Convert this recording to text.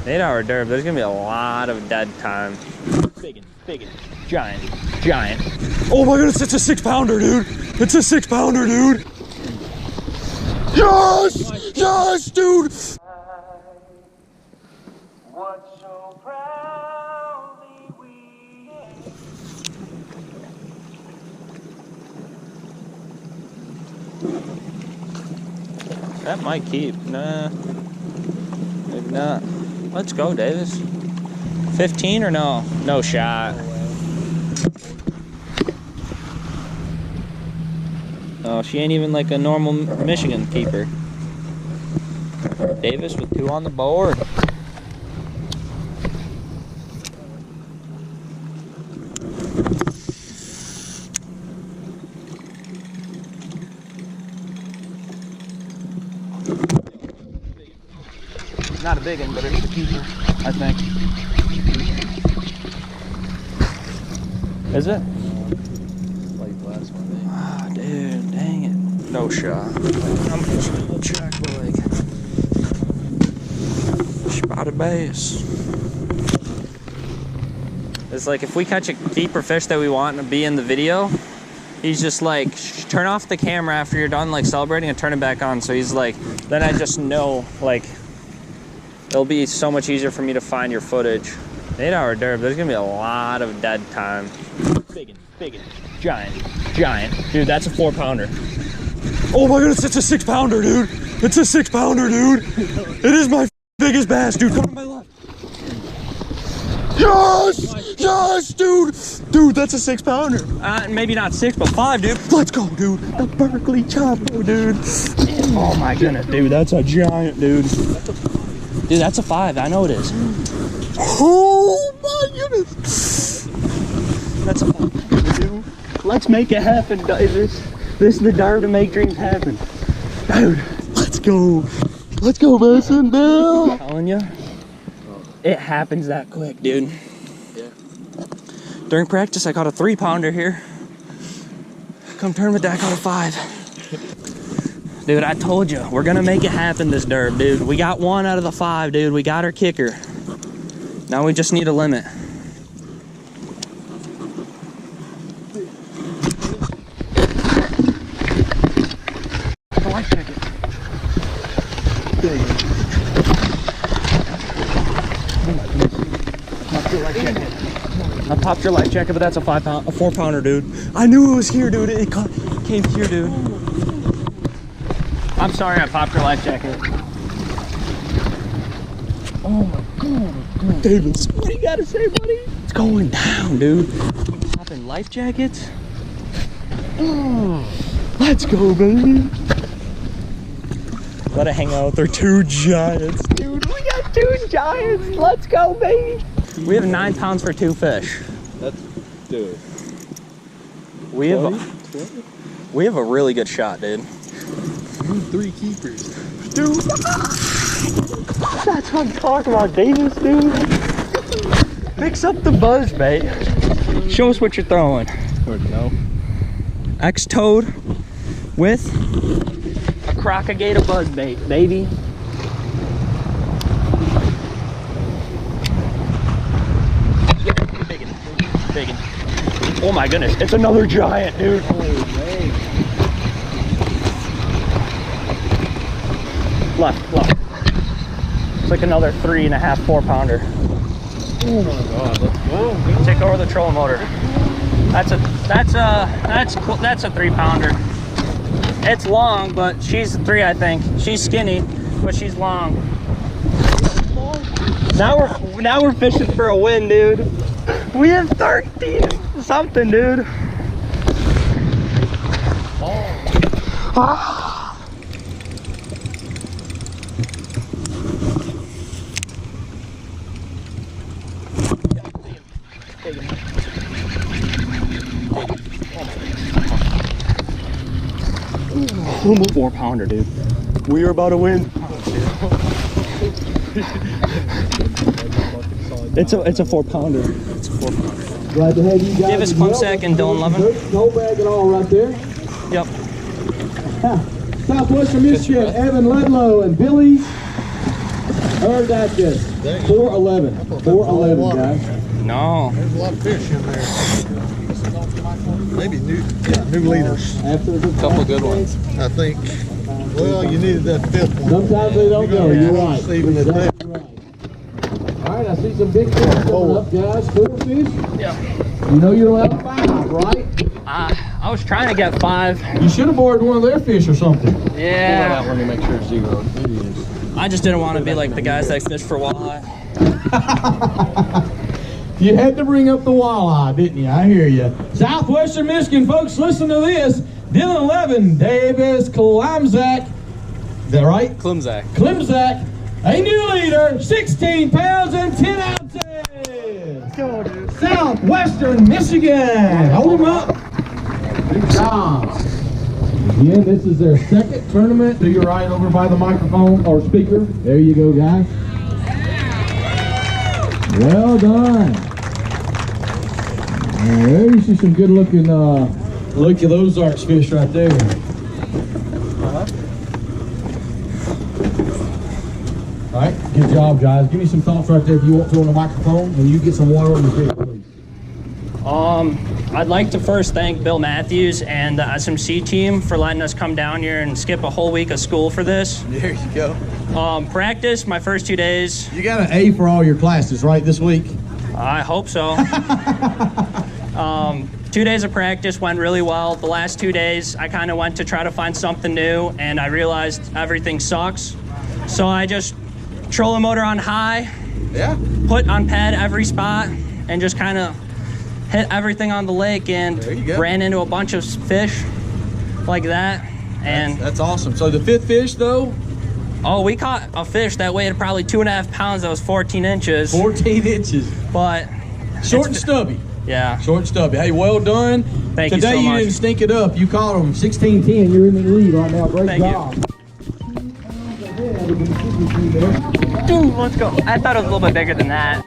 8-hour derb. There's gonna be a lot of dead time. Big, giant. Oh my goodness, it's a 6-pounder, dude. It's a 6-pounder, dude. Yes! Yes, dude! That might keep. Nah, maybe not. Let's go, Davis. 15 or no? No shot. Oh, she ain't even like a normal Michigan keeper. Davis with 2 on the board. Not a big one, but it's a keeper, I think. Is it? Like last one. Ah, dude, dang it. No shot. I'm just gonna check like spotted bass. It's like if we catch a keeper fish that we want to be in the video, he's just like, turn off the camera after you're done like celebrating and turn it back on. So he's like, then I just know like it'll be so much easier for me to find your footage. 8-hour derb, there's gonna be a lot of dead time. Big, giant. Dude, that's a 4-pounder. Oh my goodness, it's a 6-pounder, dude. It's a 6-pounder, dude. It is my biggest bass, dude. Come to my left. Yes! Yes, dude. Dude, that's a 6-pounder. Maybe not 6, but 5, dude. Let's go, dude. The Berkeley Chopper, dude. Oh my goodness, dude, that's a giant, dude. Dude, that's a 5. I know it is. Oh my goodness. That's a 5, dude. Let's make it happen, Davis. This is the derb to make dreams happen. Dude, let's go. Let's go, Mason. Bill. I'm telling you, it happens that quick, dude. Yeah. During practice, I caught a 3-pounder here. Come tournament day, I caught a 5. Dude, I told you, we're gonna make it happen this derb, dude. We got 1 out of the 5, dude. We got our kicker. Now we just need a limit. Life jacket. I popped your life jacket, but that's a 4-pounder, dude. I knew it was here, dude. It came here, dude. I'm sorry I popped your life jacket. Oh my god. Davis, what do you gotta say, buddy? It's going down, dude. Popping life jackets? Let's go, baby. Let it hang out. They're 2 giants. Dude, we got 2 giants. Let's go, baby. We have 9 pounds for 2 fish. That's, dude. We have a really good shot, dude. 3 keepers. Dude. That's what I'm talking about, Davis, dude. Mix up the buzz bait. Show us what you're throwing. No. X-toad with a crocodile buzz bait, baby. Big. Oh my goodness, it's another giant, dude. Left. It's like another 3.5, 4-pounder. Oh my god, let's go. Take over the trolling motor. That's a 3-pounder. It's long, but she's a 3, I think. She's skinny, but she's long. Now we're fishing for a win, dude. We have 13 something, dude. Ah. Almost 4-pounder, dude. We are about to win. It's a 4-pounder. It's a 4-pounder. Glad to have you guys. Give us Clemsack and Dylan Levin. No bag at all right there. Yep. Southwestern Michigan, Evan Ledlow and Billy Heard that just 411. 411, guys. No. There's a lot of fish in there. Maybe new leaders. After the Couple good ones. I think. Well, you needed that fifth one. Sometimes they don't go. You're right. Saving it there. Exactly right. All right, I see some big fish coming up, guys. Four fish. Yeah. You know you're allowed 5, right? I was trying to get 5. You should have borrowed one of their fish or something. Yeah. That one to make sure it's 0. It is. I just didn't want to be like the guys that fish for walleye. You had to bring up the walleye, didn't you? I hear you. Southwestern Michigan, folks, listen to this. Dylan 11, Davis Klimzak. Is that right? Klimzak. Klimzak, a new leader, 16 pounds and 10 ounces. Southwestern Michigan. Hold him up. Good job. Again, this is their second tournament. To your right over by the microphone or speaker. There you go, guys. Well done. There you see some good looking, look at those Ozarks fish right there. All right, good job, guys. Give me some thoughts right there if you want to on the microphone, and you get some water on your fish, please. I'd like to first thank Bill Matthews and the SMC team for letting us come down here and skip a whole week of school for this. There you go. Practice, my first 2 days. You got an A for all your classes, right, this week? I hope so. 2 days of practice went really well. The last 2 days, I kind of went to try to find something new, and I realized everything sucks. So I just trolling motor on high, put on pad every spot, and just kind of hit everything on the lake and ran into a bunch of fish like that. And That's awesome. So the fifth fish, though? oh, we caught a fish that weighed probably 2.5 pounds that was 14 inches. 14 inches. But Short and stubby. yeah. Short and stubby. Hey, well done. Thank you Today so much. didn't stink it up. You caught them 16-10. You're in the lead right now. Great Thank you. job. Dude, let's go. I thought it was a little bit bigger than that.